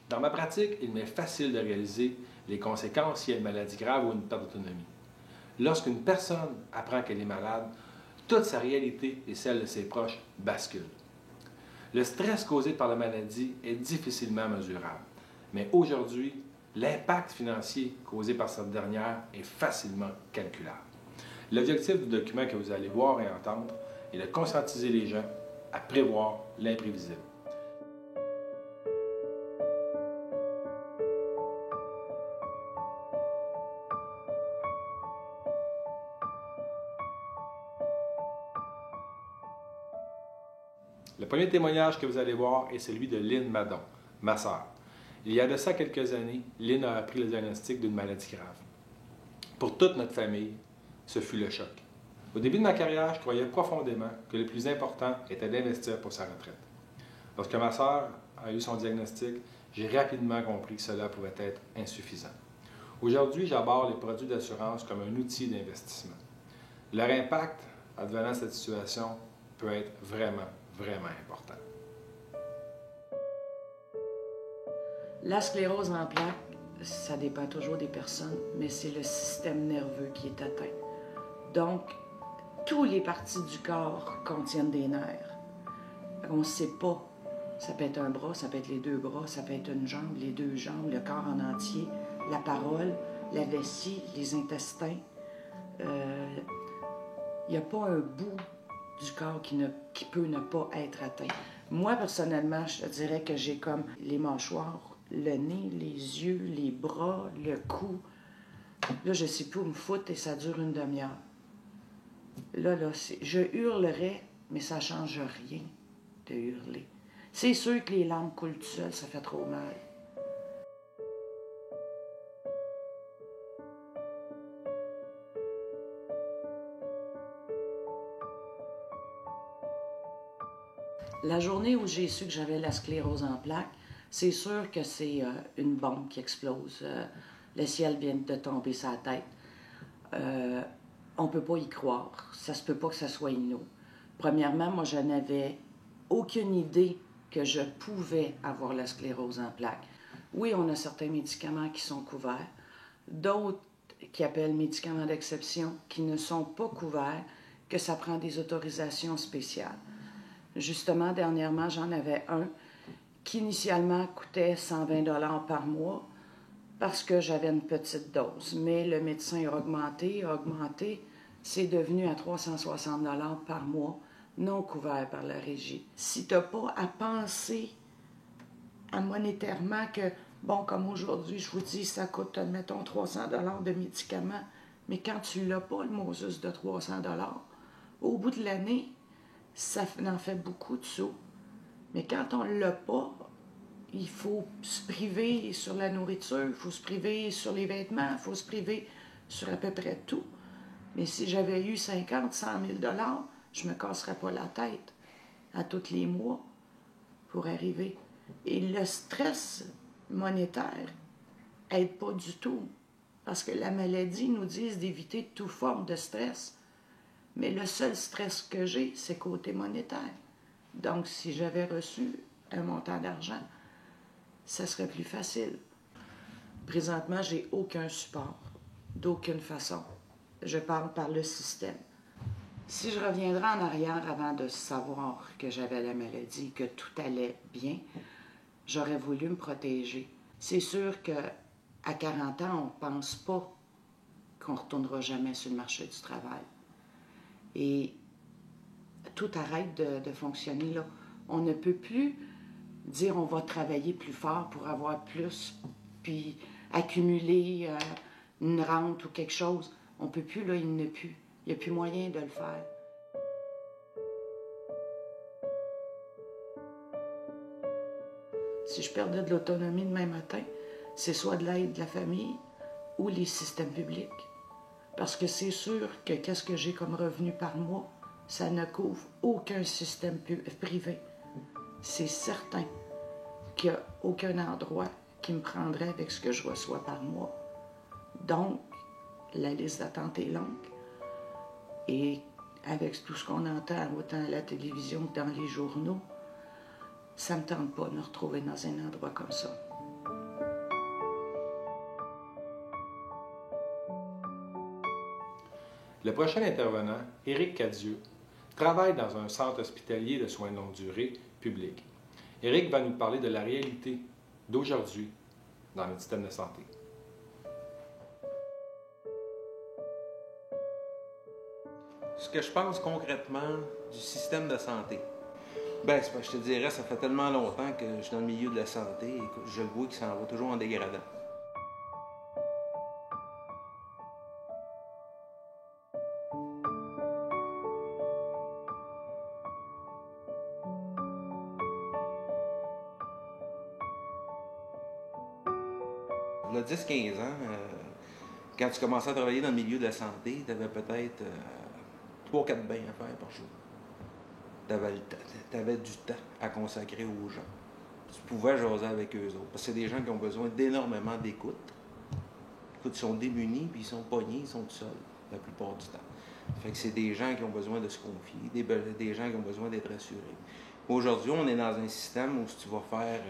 Dans ma pratique, il m'est facile de réaliser les conséquences s'il y a une maladie grave ou une perte d'autonomie. Lorsqu'une personne apprend qu'elle est malade, toute sa réalité et celle de ses proches basculent. Le stress causé par la maladie est difficilement mesurable, mais aujourd'hui, l'impact financier causé par cette dernière est facilement calculable. L'objectif du document que vous allez voir et entendre est de conscientiser les gens à prévoir l'imprévisible. Le premier témoignage que vous allez voir est celui de Lynn Madon, ma sœur. Il y a de ça quelques années, Lynn a appris le diagnostic d'une maladie grave. Pour toute notre famille, ce fut le choc. Au début de ma carrière, je croyais profondément que le plus important était d'investir pour sa retraite. Lorsque ma sœur a eu son diagnostic, j'ai rapidement compris que cela pouvait être insuffisant. Aujourd'hui, j'aborde les produits d'assurance comme un outil d'investissement. Leur impact, advenant cette situation, peut être vraiment important. La sclérose en plaques, ça dépend toujours des personnes, mais c'est le système nerveux qui est atteint. Donc, toutes les parties du corps contiennent des nerfs. On ne sait pas. Ça peut être un bras, ça peut être les deux bras, ça peut être une jambe, les deux jambes, le corps en entier, la parole, la vessie, les intestins. Il n'y a pas un bout du corps qui peut ne pas être atteint. Moi, personnellement, je te dirais que j'ai comme les mâchoires, le nez, les yeux, les bras, le cou. Là, je ne sais plus où me foutre et ça dure une demi-heure. Là, je hurlerais, mais ça ne change rien de hurler. C'est sûr que les larmes coulent tout seules, ça fait trop mal. La journée où j'ai su que j'avais la sclérose en plaques, c'est sûr que c'est une bombe qui explose. Le ciel vient de tomber sur la tête. On ne peut pas y croire. Ça se peut pas que ça soit inouï. Premièrement, moi, je n'avais aucune idée que je pouvais avoir la sclérose en plaques. Oui, on a certains médicaments qui sont couverts, d'autres qui appellent médicaments d'exception qui ne sont pas couverts, que ça prend des autorisations spéciales. Justement, dernièrement, j'en avais un qui initialement coûtait 120 $ par mois parce que j'avais une petite dose. Mais le médecin a augmenté, c'est devenu à 360 $ par mois, non couvert par la régie. Si tu n'as pas à penser à monétairement que, bon, comme aujourd'hui, je vous dis, ça coûte, admettons, 300 $ de médicaments, mais quand tu ne l'as pas, le Moses de 300 $, au bout de l'année, ça en fait beaucoup de sous. Mais quand on ne l'a pas, il faut se priver sur la nourriture, il faut se priver sur les vêtements, il faut se priver sur à peu près tout. Mais si j'avais eu 50, 100 000 $, je ne me casserais pas la tête à tous les mois pour arriver. Et le stress monétaire n'aide pas du tout. Parce que la maladie nous dit d'éviter toute forme de stress. Mais le seul stress que j'ai, c'est côté monétaire. Donc, si j'avais reçu un montant d'argent, ça serait plus facile. Présentement, j'ai aucun support, d'aucune façon. Je parle par le système. Si je reviendrais en arrière avant de savoir que j'avais la maladie, que tout allait bien, j'aurais voulu me protéger. C'est sûr qu'à 40 ans, on ne pense pas qu'on ne retournera jamais sur le marché du travail. Et tout arrête de fonctionner, là. On ne peut plus dire on va travailler plus fort pour avoir plus, puis accumuler une rente ou quelque chose. On ne peut plus, là, il n'y en a plus. Il n'y a plus moyen de le faire. Si je perdais de l'autonomie demain matin, c'est soit de l'aide de la famille ou les systèmes publics. Parce que c'est sûr que qu'est-ce que j'ai comme revenu par mois, ça ne couvre aucun système privé. C'est certain qu'il n'y a aucun endroit qui me prendrait avec ce que je reçois par mois. Donc, la liste d'attente est longue. Et avec tout ce qu'on entend, autant à la télévision que dans les journaux, ça ne me tente pas de me retrouver dans un endroit comme ça. Le prochain intervenant, Éric Cadieux, travaille dans un centre hospitalier de soins de longue durée public. Éric va nous parler de la réalité d'aujourd'hui dans notre système de santé. Ce que je pense concrètement du système de santé, ben, je te dirais, ça fait tellement longtemps que je suis dans le milieu de la santé et que je le vois qu'il s'en va toujours en dégradant. Il y a 10-15 ans, quand tu commençais à travailler dans le milieu de la santé, tu avais peut-être 3-4 bains à faire par jour. Tu avais du temps à consacrer aux gens. Tu pouvais jaser avec eux autres. Parce que c'est des gens qui ont besoin d'énormément d'écoute. Écoute, ils sont démunis, puis ils sont pognés, ils sont tout seuls, la plupart du temps. Fait que c'est des gens qui ont besoin de se confier, des gens qui ont besoin d'être rassurés. Aujourd'hui, on est dans un système où si tu vas faire,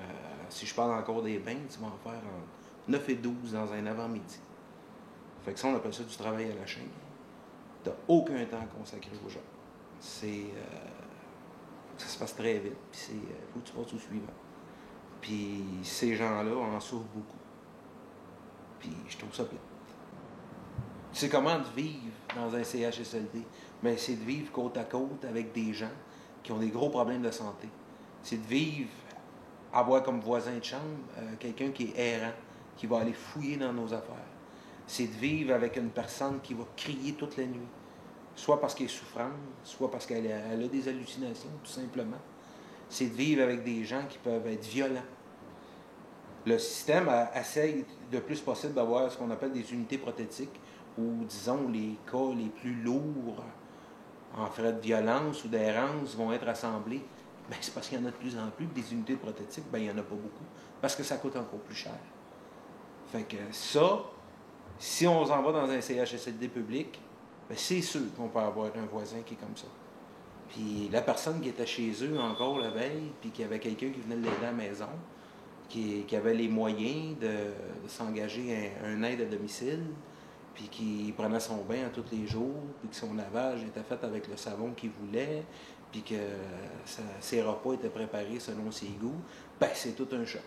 si je parle encore des bains, tu vas en faire entre 9 et 12 dans un avant-midi. Fait que ça, on appelle ça du travail à la chaîne. Tu n'as aucun temps à consacrer aux gens. Ça se passe très vite, puis faut que tu passes au suivant. Puis ces gens-là en souffrent beaucoup. Puis je trouve ça plate. C'est comment de vivre dans un CHSLD? Bien, c'est de vivre côte à côte avec des gens qui ont des gros problèmes de santé. C'est de vivre, avoir comme voisin de chambre quelqu'un qui est errant, qui va aller fouiller dans nos affaires. C'est de vivre avec une personne qui va crier toute la nuit. Soit parce qu'elle est souffrante, soit parce qu'elle a des hallucinations, tout simplement. C'est de vivre avec des gens qui peuvent être violents. Le système essaye le plus possible d'avoir ce qu'on appelle des unités prothétiques, où, disons, les cas les plus lourds en frais de violence ou d'errance vont être assemblés. Bien, c'est parce qu'il y en a de plus en plus, des unités prothétiques, bien, il n'y en a pas beaucoup, parce que ça coûte encore plus cher. Fait que ça, si on s'en va dans un CHSLD public, bien, c'est sûr qu'on peut avoir un voisin qui est comme ça. Puis la personne qui était chez eux encore la veille, puis qu'il y avait quelqu'un qui venait l'aider à la maison, qui avait les moyens de s'engager un aide à domicile, puis qui prenait son bain tous les jours, puis que son lavage était fait avec le savon qu'il voulait, puis que ses repas étaient préparés selon ses goûts, bien, c'est tout un choc.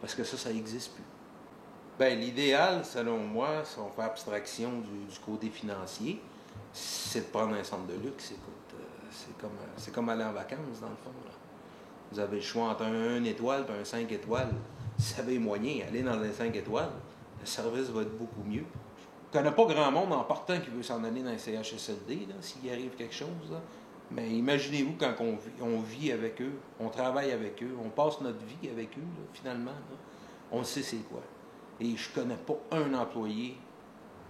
Parce que ça n'existe plus. Bien, l'idéal, selon moi, si on fait abstraction du côté financier, c'est de prendre un centre de luxe. Écoute, c'est comme aller en vacances, dans le fond. Là. Vous avez le choix entre un 1 étoile et un 5 étoiles. Si vous avez les moyens, allez dans un 5 étoiles, le service va être beaucoup mieux. Je ne connais pas grand monde en partant qui veut s'en aller dans un CHSLD, s'il arrive quelque chose. Là. Mais imaginez-vous quand on vit avec eux, on travaille avec eux, on passe notre vie avec eux, là, finalement. Là, on sait c'est quoi. Et je ne connais pas un employé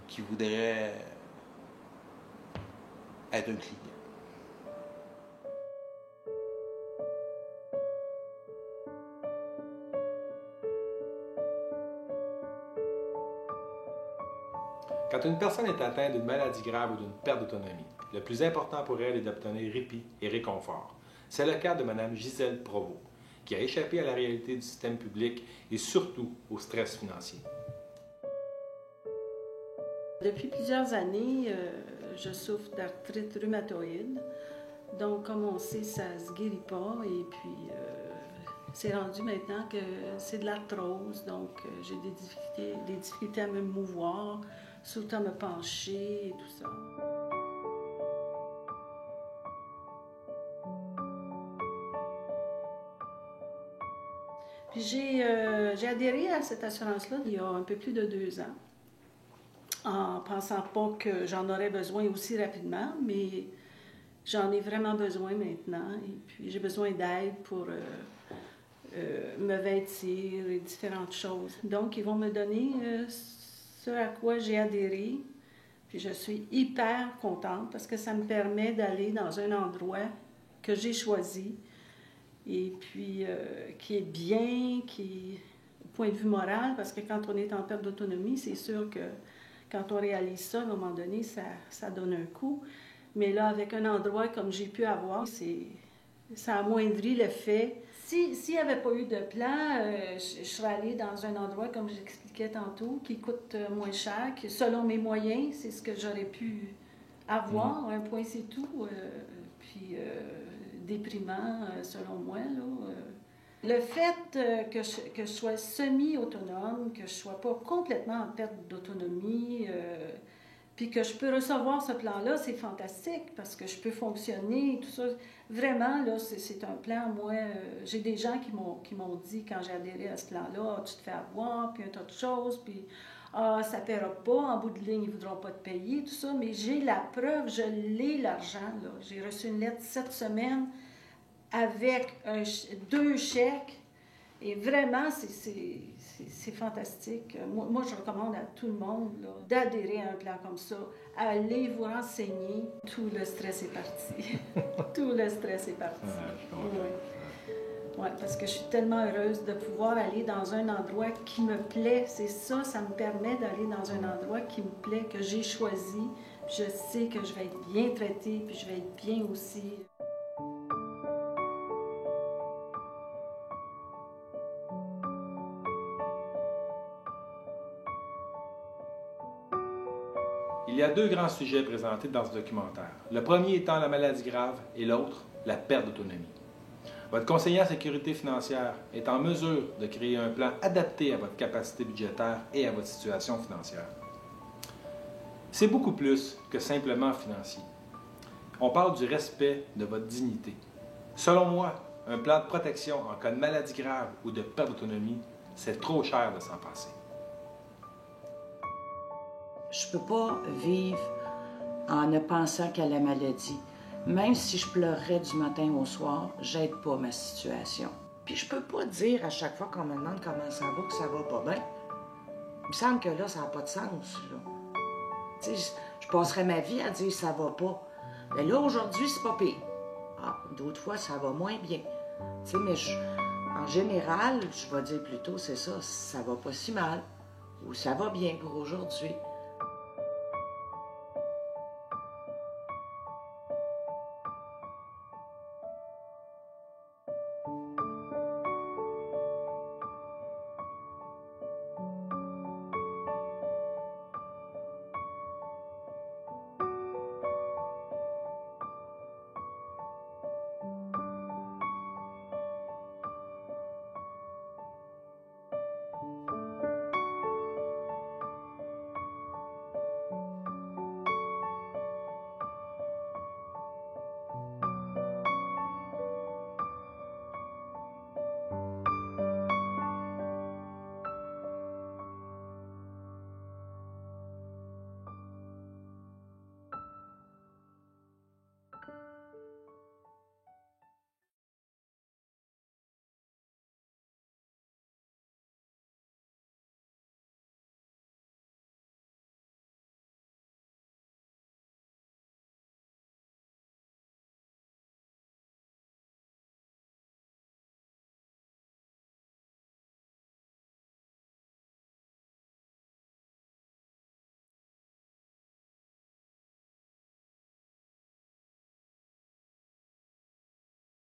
qui voudrait être un client. Quand une personne est atteinte d'une maladie grave ou d'une perte d'autonomie, le plus important pour elle est d'obtenir répit et réconfort. C'est le cas de Mme Gisèle Provost, qui a échappé à la réalité du système public et surtout au stress financier. Depuis plusieurs années, je souffre d'arthrite rhumatoïde. Donc, comme on sait, ça ne se guérit pas. Et puis, c'est rendu maintenant que c'est de l'arthrose. Donc, j'ai des difficultés à me mouvoir, surtout à me pencher et tout ça. Puis j'ai adhéré à cette assurance-là il y a un peu plus de 2 ans, en pensant pas que j'en aurais besoin aussi rapidement, mais j'en ai vraiment besoin maintenant. Et puis j'ai besoin d'aide pour me vêtir et différentes choses. Donc ils vont me donner ce à quoi j'ai adhéré. Puis je suis hyper contente parce que ça me permet d'aller dans un endroit que j'ai choisi et puis qui est bien, qui au point de vue moral, parce que quand on est en perte d'autonomie, c'est sûr que quand on réalise ça, à un moment donné, ça donne un coup. Mais là, avec un endroit comme j'ai pu avoir, ça amoindrit le fait. S'il n'y avait pas eu de plan, je serais allée dans un endroit, comme j'expliquais tantôt, qui coûte moins cher, que selon mes moyens, c'est ce que j'aurais pu avoir. Un point, c'est tout. Puis déprimant, selon moi. Là, le fait que je sois semi-autonome, que je ne sois pas complètement en perte d'autonomie, puis que je peux recevoir ce plan-là, c'est fantastique parce que je peux fonctionner, tout ça. Vraiment, là, c'est un plan, moi, j'ai des gens qui m'ont dit quand j'ai adhéré à ce plan-là, tu te fais avoir, puis un tas de choses, puis ça ne paiera pas, en bout de ligne, ils ne voudront pas te payer, tout ça, mais j'ai la preuve, je l'ai l'argent, là. J'ai reçu une lettre cette semaine avec 2 chèques. Et vraiment, c'est fantastique. Moi, je recommande à tout le monde d'adhérer à un plan comme ça. Allez vous renseigner. Tout le stress est parti. Tout le stress est parti. Oui, parce que je suis tellement heureuse de pouvoir aller dans un endroit qui me plaît. C'est ça, ça me permet d'aller dans un endroit qui me plaît, que j'ai choisi. Je sais que je vais être bien traitée, puis je vais être bien aussi. Il y a 2 grands sujets présentés dans ce documentaire. Le premier étant la maladie grave et l'autre, la perte d'autonomie. Votre conseiller en sécurité financière est en mesure de créer un plan adapté à votre capacité budgétaire et à votre situation financière. C'est beaucoup plus que simplement financier. On parle du respect de votre dignité. Selon moi, un plan de protection en cas de maladie grave ou de perte d'autonomie, c'est trop cher de s'en passer. Je peux pas vivre en ne pensant qu'à la maladie. Même si je pleurerais du matin au soir, j'aide pas ma situation. Puis je peux pas dire à chaque fois qu'on me demande comment ça va que ça va pas bien. Il me semble que là, ça n'a pas de sens. Tu sais, je passerais ma vie à dire ça va pas. Mais là, aujourd'hui, c'est pas pire. D'autres fois, ça va moins bien. Tu sais, mais en général, je vais dire plutôt, c'est ça, ça va pas si mal. Ou ça va bien pour aujourd'hui.